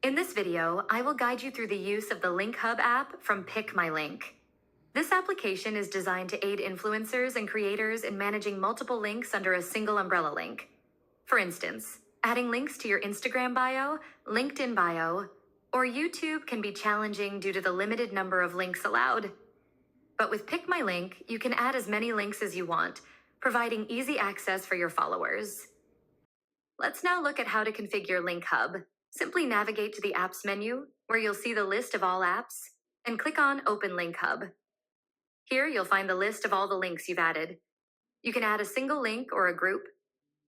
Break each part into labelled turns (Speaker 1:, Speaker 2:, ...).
Speaker 1: In this video, I will guide you through the use of the LinkHub app from PickMyLink. This application is designed to aid influencers and creators in managing multiple links under a single umbrella link. For instance, adding links to your Instagram bio, LinkedIn bio, or YouTube can be challenging due to the limited number of links allowed. But with PickMyLink, you can add as many links as you want, providing easy access for your followers. Let's now look at how to configure LinkHub. Simply navigate to the Apps menu, where you'll see the list of all apps, and click on Open LinkHub. Here you'll find the list of all the links you've added. You can add a single link or a group.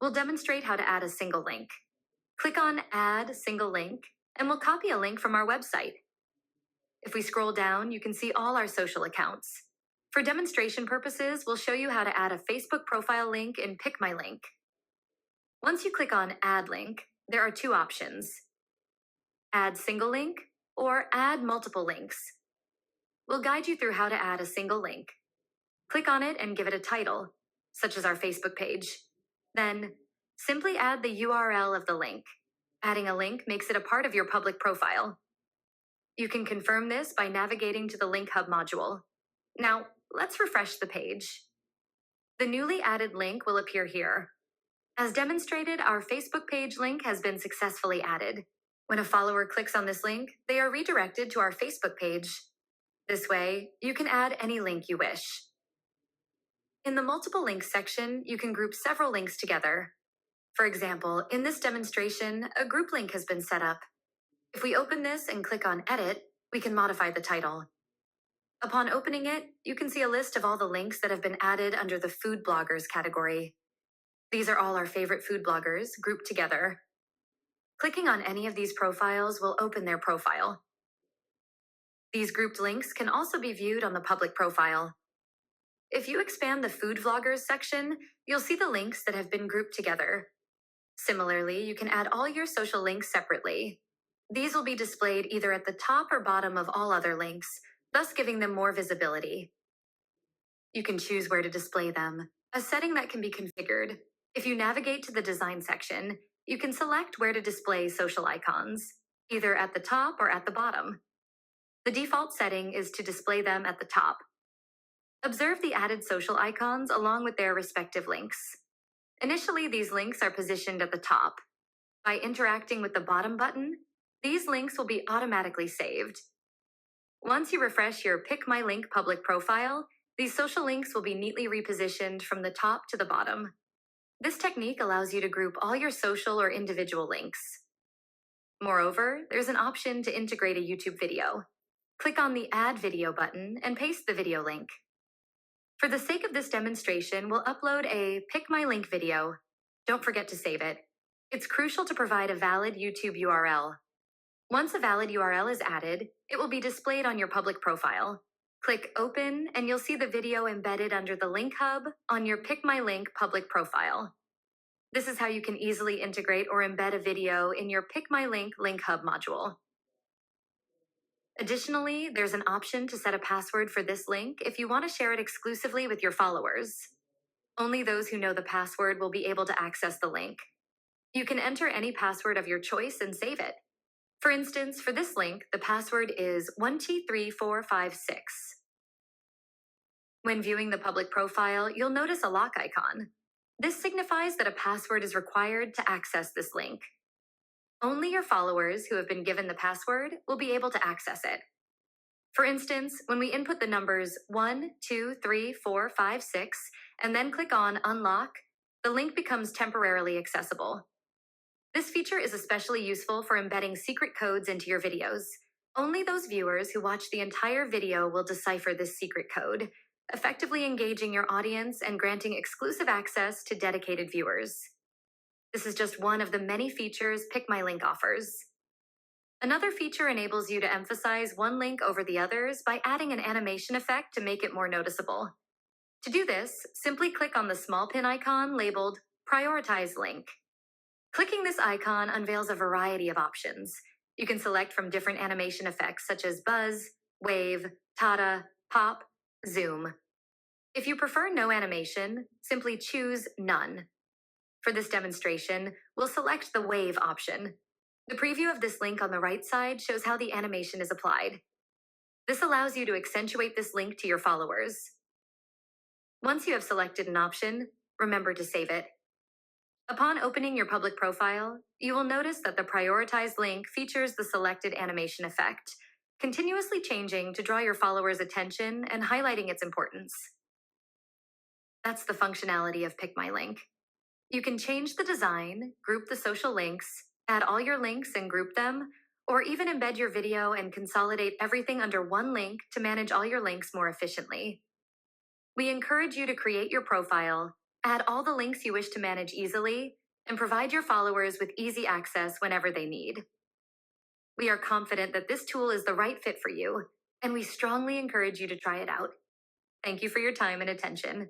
Speaker 1: We'll demonstrate how to add a single link. Click on Add Single Link, and we'll copy a link from our website. If we scroll down, you can see all our social accounts. For demonstration purposes, we'll show you how to add a Facebook profile link in PickMyLink. Once you click on Add Link, there are two options: Add Single Link or Add Multiple Links. We'll guide you through how to add a single link. Click on it and give it a title, such as our Facebook page. Then, simply add the URL of the link. Adding a link makes it a part of your public profile. You can confirm this by navigating to the LinkHub module. Now, let's refresh the page. The newly added link will appear here. As demonstrated, our Facebook page link has been successfully added. When a follower clicks on this link, they are redirected to our Facebook page. This way, you can add any link you wish. In the multiple links section, you can group several links together. For example, in this demonstration, a group link has been set up. If we open this and click on Edit, we can modify the title. Upon opening it, you can see a list of all the links that have been added under the Food Bloggers category. These are all our favorite food bloggers grouped together. Clicking on any of these profiles will open their profile. These grouped links can also be viewed on the public profile. If you expand the food vloggers section, you'll see the links that have been grouped together. Similarly, you can add all your social links separately. These will be displayed either at the top or bottom of all other links, thus giving them more visibility. You can choose where to display them, a setting that can be configured. If you navigate to the Design section, you can select where to display social icons, either at the top or at the bottom. The default setting is to display them at the top. Observe the added social icons along with their respective links. Initially, these links are positioned at the top. By interacting with the bottom button, these links will be automatically saved. Once you refresh your PickMyLink public profile, these social links will be neatly repositioned from the top to the bottom. This technique allows you to group all your social or individual links. Moreover, there's an option to integrate a YouTube video. Click on the Add Video button and paste the video link. For the sake of this demonstration, we'll upload a PickMyLink video. Don't forget to save it. It's crucial to provide a valid YouTube URL. Once a valid URL is added, it will be displayed on your public profile. Click Open, and you'll see the video embedded under the LinkHub on your PickMyLink public profile. This is how you can easily integrate or embed a video in your PickMyLink LinkHub module. Additionally, there's an option to set a password for this link if you want to share it exclusively with your followers. Only those who know the password will be able to access the link. You can enter any password of your choice and save it. For instance, for this link, the password is 123456. When viewing the public profile, you'll notice a lock icon. This signifies that a password is required to access this link. Only your followers who have been given the password will be able to access it. For instance, when we input the numbers 123456 and then click on Unlock, the link becomes temporarily accessible. This feature is especially useful for embedding secret codes into your videos. Only those viewers who watch the entire video will decipher this secret code, effectively engaging your audience and granting exclusive access to dedicated viewers. This is just one of the many features PickMyLink offers. Another feature enables you to emphasize one link over the others by adding an animation effect to make it more noticeable. To do this, simply click on the small pin icon labeled Prioritize Link. Clicking this icon unveils a variety of options. You can select from different animation effects such as buzz, wave, tada, pop, zoom. If you prefer no animation, simply choose None. For this demonstration, we'll select the wave option. The preview of this link on the right side shows how the animation is applied. This allows you to accentuate this link to your followers. Once you have selected an option, remember to save it. Upon opening your public profile, you will notice that the prioritized link features the selected animation effect, continuously changing to draw your followers' attention and highlighting its importance. That's the functionality of PickMyLink. You can change the design, group the social links, add all your links and group them, or even embed your video and consolidate everything under one link to manage all your links more efficiently. We encourage you to create your profile, add all the links you wish to manage easily, and provide your followers with easy access whenever they need. We are confident that this tool is the right fit for you, and we strongly encourage you to try it out. Thank you for your time and attention.